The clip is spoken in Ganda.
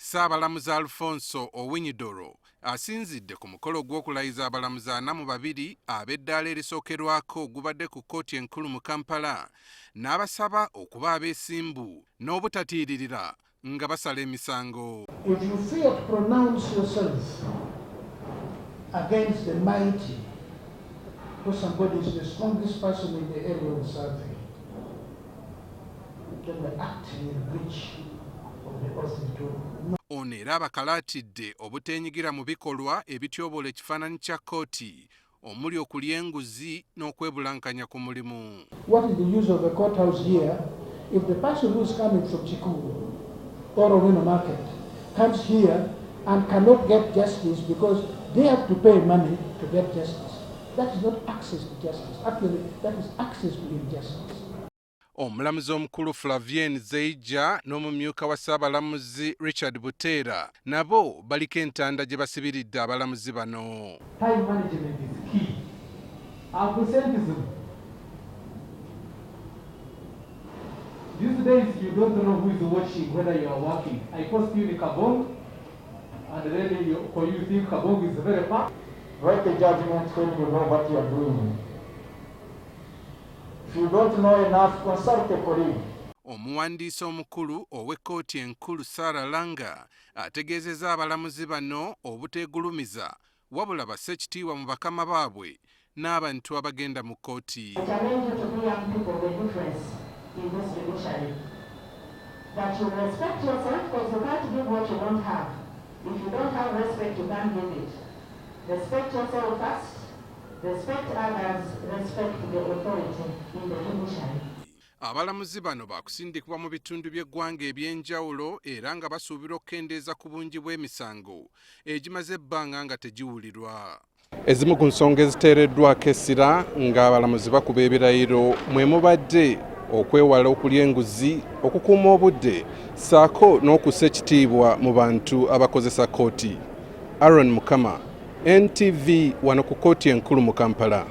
Ssaabalamuzi Alfonse Owinyi Doro asinzidde ku mukolo gw'okulayiza abalamuzi 42 ab'eddaala erisookerwako ogubadde ku kkooti enkulu mu Kampala n'abasaba okuba abeesimbu n'obutatiiririra nga basala emisango. If you fear to pronounce yourself against the mighty, because somebody is the strongest person in the area of survey, then the act in breach of the oath you do. Ono era akalaatidde obuteenyigira mu bikolwa ebityobola ekifaananyi kya kkooti omuli okulya enguuzi n'okwebulankanya ku mulimu. What is the use of a courthouse here if the person who is coming from Chikuru or Owino Market comes here and cannot get justice because they have to pay money to get justice? That is not access to justice. Actually, that is access to injustice. Omulamuzi omukulu Flavien Zeija n'omumyuka wa Ssaabalamuzi Richard Buteera nabo baliko entanda gye basibiridde abalamuzi bano. Time management is key. Absenteeism. These days you don't know who is watching whether you are working. I post you in Kabong and then for you think Kabong is very far. Write a judgment when you know what you are doing. If you don't know enough, consult a colleague. Omuwandiisi omukulu ow'ekkooti enkulu Sarah Langa ategeezezza abalamuzi bano obuteegulumiza wabula basse ekitiibwa mu bakama baabwe n'abantu abagenda mu kkooti. That you respect yourself because you can't give what you don't have. If you don't have respect, you can't give it. Respect yourself first, respect others, respect the authority in the judiciary. Abalamuzi bano baakusindikibwa mu bitundu by'eggwanga eby'enjawulo era nga basuubira okukendeeza ku bungi bw'emisango egimaze ebbanga nga tegiwulirwa. Ezimu ku nsonga eziteereddwako essira ng'abalamuzi bakuba ebirayiro mwe mubadde okwewala okulya enguuzi, okukuuma obudde ssaako n'okussa ekitiibwa mu bantu abakozesa kkooti. Aaron Mukama, NTV wano ku kkooti enkulu mu Kampala.